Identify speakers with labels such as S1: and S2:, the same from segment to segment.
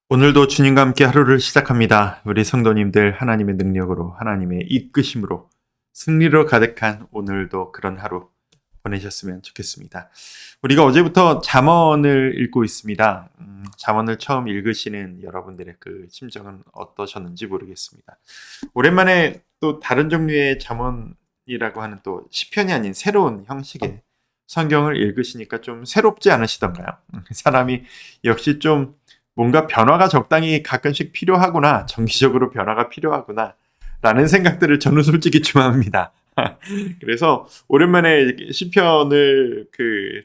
S1: 오늘도 주님과 함께 하루를 시작합니다. 우리 성도님들 하나님의 능력으로 하나님의 이끄심으로 승리로 가득한 오늘도 그런 하루 보내셨으면 좋겠습니다. 우리가 어제부터 잠언을 읽고 있습니다. 잠언을 처음 읽으시는 여러분들의 그 심정은 어떠셨는지 모르겠습니다. 오랜만에 또 다른 종류의 잠언이라고 하는 또 시편이 아닌 새로운 형식의 성경을 읽으시니까 좀 새롭지 않으시던가요? 사람이 역시 좀 뭔가 변화가 적당히 가끔씩 필요하구나, 정기적으로 변화가 필요하구나, 라는 생각들을 저는 솔직히 좋아합니다. 그래서 오랜만에 시편을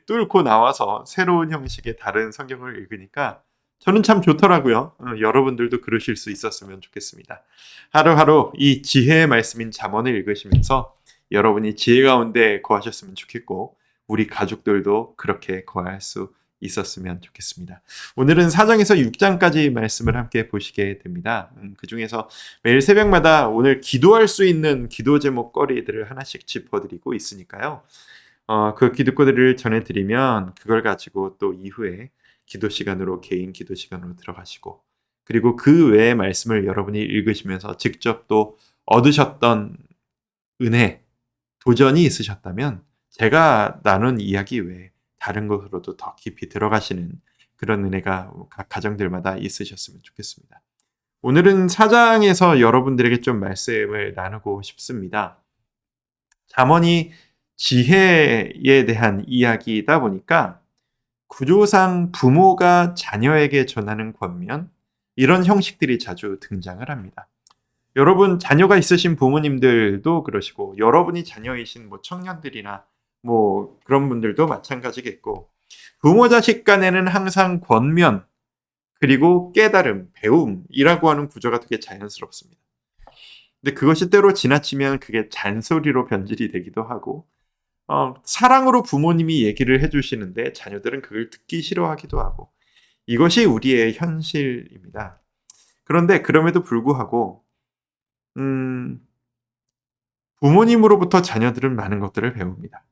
S1: 뚫고 나와서 새로운 형식의 다른 성경을 읽으니까 저는 참 좋더라고요. 여러분들도 그러실 수 있었으면 좋겠습니다. 하루하루 이 지혜의 말씀인 잠언을 읽으시면서 여러분이 지혜 가운데 거하셨으면 좋겠고 우리 가족들도 그렇게 거할 수 있었으면 좋겠습니다. 오늘은 4장에서 6장까지 말씀을 함께 보시게 됩니다. 그 중에서 매일 새벽마다 오늘 기도할 수 있는 기도 제목거리들을 하나씩 짚어드리고 있으니까요. 그 기도거리를 전해드리면 그걸 가지고 또 이후에 기도 시간으로 개인 기도 시간으로 들어가시고 그리고 그 외의 말씀을 여러분이 읽으시면서 직접 또 얻으셨던 은혜, 도전이 있으셨다면 제가 나눈 이야기 외에 다른 것으로도 더 깊이 들어가시는 그런 은혜가 각 가정들마다 있으셨으면 좋겠습니다. 오늘은 4장에서 여러분들에게 좀 말씀을 나누고 싶습니다. 잠언이 지혜에 대한 이야기이다 보니까 구조상 부모가 자녀에게 전하는 권면, 이런 형식들이 자주 등장을 합니다. 여러분 자녀가 있으신 부모님들도 그러시고 여러분이 자녀이신 청년들이나 그런 분들도 마찬가지겠고 부모 자식 간에는 항상 권면 그리고 깨달음, 배움이라고 하는 구조가 되게 자연스럽습니다. 근데 그것이 때로 지나치면 그게 잔소리로 변질이 되기도 하고 사랑으로 부모님이 얘기를 해주시는데 자녀들은 그걸 듣기 싫어하기도 하고 이것이 우리의 현실입니다. 그런데 그럼에도 불구하고 부모님으로부터 자녀들은 많은 것들을 배웁니다.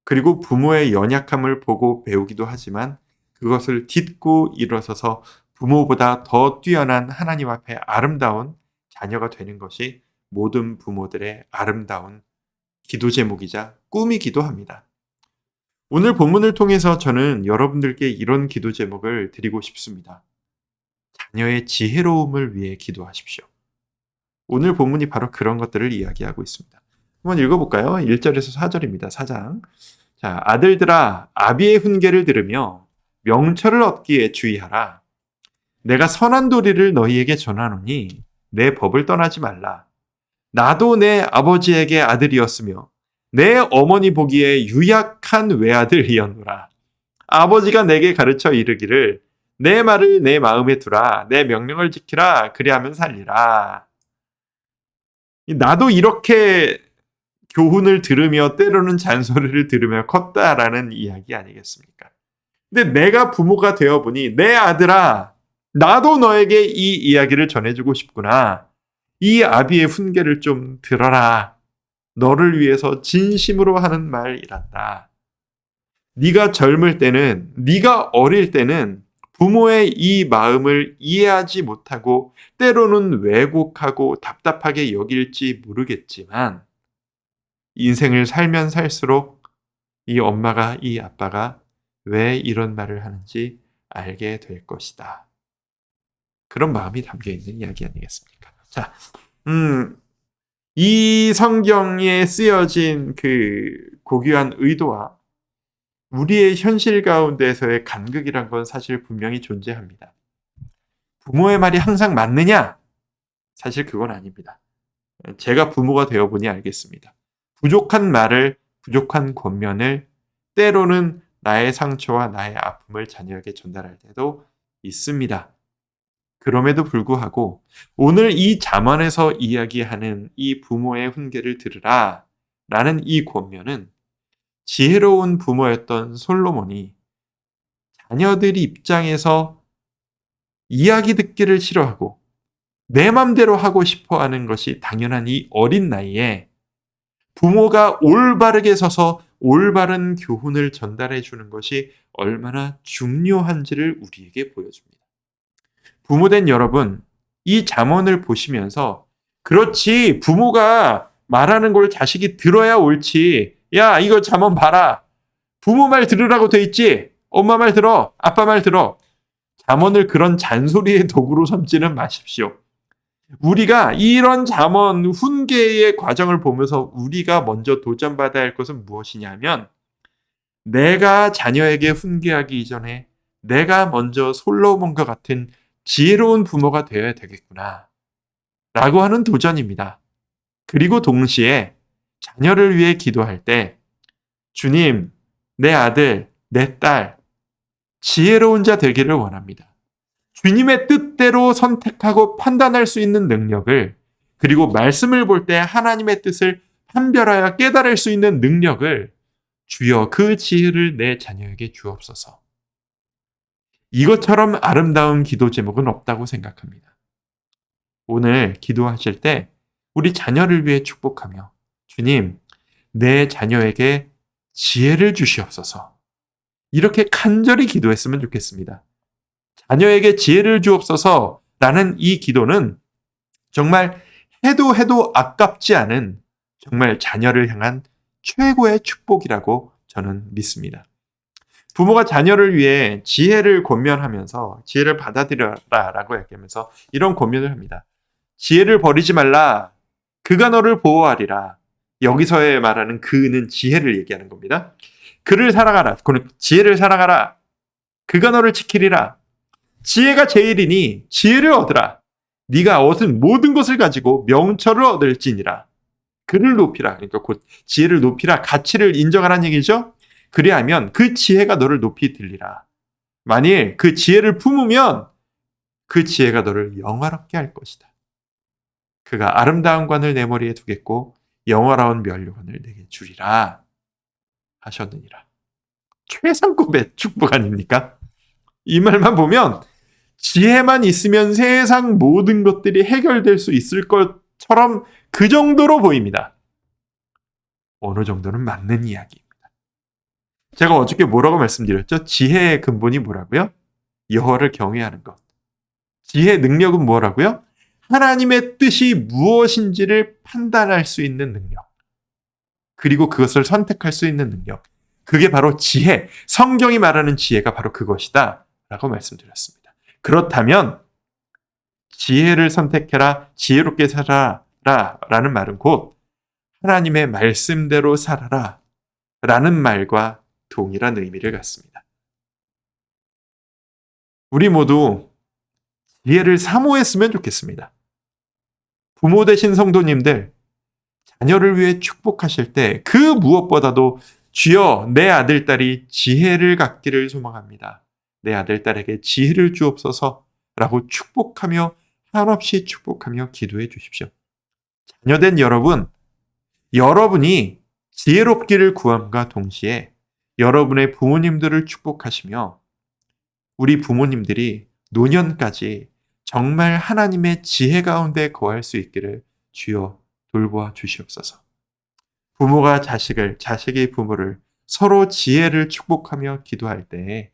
S1: 그리고 부모의 연약함을 보고 배우기도 하지만 그것을 딛고 일어서서 부모보다 더 뛰어난 하나님 앞에 아름다운 자녀가 되는 것이 모든 부모들의 아름다운 기도 제목이자 꿈이기도 합니다. 오늘 본문을 통해서 저는 여러분들께 이런 기도 제목을 드리고 싶습니다. 자녀의 지혜로움을 위해 기도하십시오. 오늘 본문이 바로 그런 것들을 이야기하고 있습니다. 한번 읽어볼까요? 1절에서 4절입니다. 4장. 자, 아들들아 아비의 훈계를 들으며 명철을 얻기에 주의하라. 내가 선한 도리를 너희에게 전하노니 내 법을 떠나지 말라. 나도 내 아버지에게 아들이었으며 내 어머니 보기에 유약한 외아들이었노라. 아버지가 내게 가르쳐 이르기를 내 말을 내 마음에 두라. 내 명령을 지키라. 그리하면 살리라. 나도 이렇게 교훈을 들으며 때로는 잔소리를 들으며 컸다라는 이야기 아니겠습니까? 근데 내가 부모가 되어보니 내 아들아 나도 너에게 이 이야기를 전해주고 싶구나. 이 아비의 훈계를 좀 들어라. 너를 위해서 진심으로 하는 말이란다. 네가 젊을 때는 네가 어릴 때는 부모의 이 마음을 이해하지 못하고 때로는 왜곡하고 답답하게 여길지 모르겠지만 인생을 살면 살수록 이 엄마가 이 아빠가 왜 이런 말을 하는지 알게 될 것이다. 그런 마음이 담겨 있는 이야기 아니겠습니까? 자, 이 성경에 쓰여진 그 고귀한 의도와 우리의 현실 가운데서의 간극이란 건 사실 분명히 존재합니다. 부모의 말이 항상 맞느냐? 사실 그건 아닙니다. 제가 부모가 되어보니 알겠습니다. 부족한 말을, 부족한 권면을 때로는 나의 상처와 나의 아픔을 자녀에게 전달할 때도 있습니다. 그럼에도 불구하고 오늘 이 잠언에서 이야기하는 이 부모의 훈계를 들으라 라는 이 권면은 지혜로운 부모였던 솔로몬이 자녀들 입장에서 이야기 듣기를 싫어하고 내 맘대로 하고 싶어 하는 것이 당연한 이 어린 나이에 부모가 올바르게 서서 올바른 교훈을 전달해 주는 것이 얼마나 중요한지를 우리에게 보여줍니다. 부모된 여러분, 이 잠언을 보시면서 그렇지, 부모가 말하는 걸 자식이 들어야 옳지. 야, 이거 잠언 봐라. 부모 말 들으라고 돼 있지. 엄마 말 들어. 아빠 말 들어. 잠언을 그런 잔소리의 도구로 삼지는 마십시오. 우리가 이런 잠언 훈계의 과정을 보면서 우리가 먼저 도전받아야 할 것은 무엇이냐면, 내가 자녀에게 훈계하기 이전에 내가 먼저 솔로몬과 같은 지혜로운 부모가 되어야 되겠구나 라고 하는 도전입니다. 그리고 동시에 자녀를 위해 기도할 때, 주님, 내 아들, 내 딸, 지혜로운 자 되기를 원합니다. 주님의 뜻대로 선택하고 판단할 수 있는 능력을, 그리고 말씀을 볼 때 하나님의 뜻을 판별하여 깨달을 수 있는 능력을 주여 그 지혜를 내 자녀에게 주옵소서. 이것처럼 아름다운 기도 제목은 없다고 생각합니다. 오늘 기도하실 때 우리 자녀를 위해 축복하며, 주님, 내 자녀에게 지혜를 주시옵소서. 이렇게 간절히 기도했으면 좋겠습니다. 자녀에게 지혜를 주옵소서라는 이 기도는 정말 해도 아깝지 않은, 정말 자녀를 향한 최고의 축복이라고 저는 믿습니다. 부모가 자녀를 위해 지혜를 권면하면서 지혜를 받아들여라라고 얘기하면서 이런 권면을 합니다. 지혜를 버리지 말라. 그가 너를 보호하리라. 여기서의 말하는 그는 지혜를 얘기하는 겁니다. 그를 사랑하라. 지혜를 사랑하라. 그가 너를 지키리라. 지혜가 제일이니 지혜를 얻으라. 네가 얻은 모든 것을 가지고 명철을 얻을지니라. 그를 높이라. 그러니까 곧 지혜를 높이라. 가치를 인정하라는 얘기죠. 그리하면 그 지혜가 너를 높이 들리라. 만일 그 지혜를 품으면 그 지혜가 너를 영화롭게 할 것이다. 그가 아름다운 관을 내 머리에 두겠고 영화로운 면류관을 내게 주리라 하셨느니라. 최상급의 축복 아닙니까? 이 말만 보면 지혜만 있으면 세상 모든 것들이 해결될 수 있을 것처럼 그 정도로 보입니다. 어느 정도는 맞는 이야기입니다. 제가 어저께 뭐라고 말씀드렸죠? 지혜의 근본이 뭐라고요? 여호와를 경외하는 것. 지혜의 능력은 뭐라고요? 하나님의 뜻이 무엇인지를 판단할 수 있는 능력. 그리고 그것을 선택할 수 있는 능력. 그게 바로 지혜. 성경이 말하는 지혜가 바로 그것이다 라고 말씀드렸습니다. 그렇다면 지혜를 선택해라, 지혜롭게 살아라 라는 말은 곧 하나님의 말씀대로 살아라 라는 말과 동일한 의미를 갖습니다. 우리 모두 지혜를 사모했으면 좋겠습니다. 부모 되신 성도님들, 자녀를 위해 축복하실 때 그 무엇보다도 주여 내 아들, 딸이 지혜를 갖기를 소망합니다. 내 아들, 딸에게 지혜를 주옵소서 라고 축복하며 한없이 축복하며 기도해 주십시오. 자녀된 여러분, 여러분이 지혜롭기를 구함과 동시에 여러분의 부모님들을 축복하시며 우리 부모님들이 노년까지 정말 하나님의 지혜 가운데 거할 수 있기를 주여 돌보아 주시옵소서. 부모가 자식을, 자식이 부모를 서로 지혜를 축복하며 기도할 때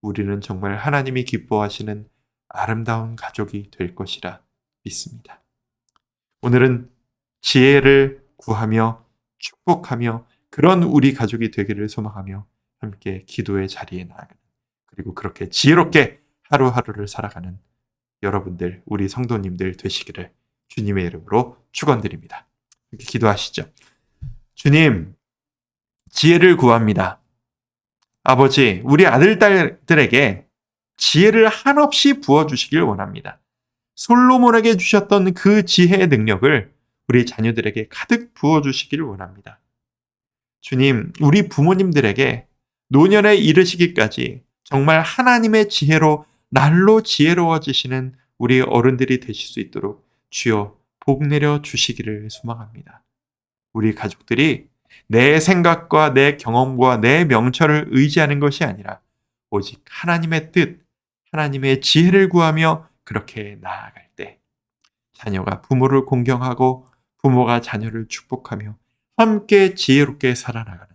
S1: 우리는 정말 하나님이 기뻐하시는 아름다운 가족이 될 것이라 믿습니다. 오늘은 지혜를 구하며 축복하며 그런 우리 가족이 되기를 소망하며 함께 기도의 자리에 나아가는, 그리고 그렇게 지혜롭게 하루하루를 살아가는 여러분들, 우리 성도님들 되시기를 주님의 이름으로 축원드립니다. 이렇게 기도하시죠. 주님, 지혜를 구합니다. 아버지, 우리 아들, 딸들에게 지혜를 한없이 부어주시길 원합니다. 솔로몬에게 주셨던 그 지혜의 능력을 우리 자녀들에게 가득 부어주시길 원합니다. 주님, 우리 부모님들에게 노년에 이르시기까지 정말 하나님의 지혜로 날로 지혜로워지시는 우리 어른들이 되실 수 있도록 주여 복 내려 주시기를 소망합니다. 우리 가족들이 내 생각과 내 경험과 내 명철을 의지하는 것이 아니라 오직 하나님의 뜻, 하나님의 지혜를 구하며 그렇게 나아갈 때 자녀가 부모를 공경하고 부모가 자녀를 축복하며 함께 지혜롭게 살아나가는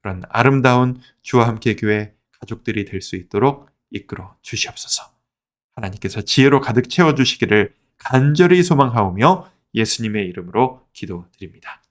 S1: 그런 아름다운 주와 함께 교회 가족들이 될 수 있도록 이끌어 주시옵소서. 하나님께서 지혜로 가득 채워주시기를 간절히 소망하오며 예수님의 이름으로 기도드립니다.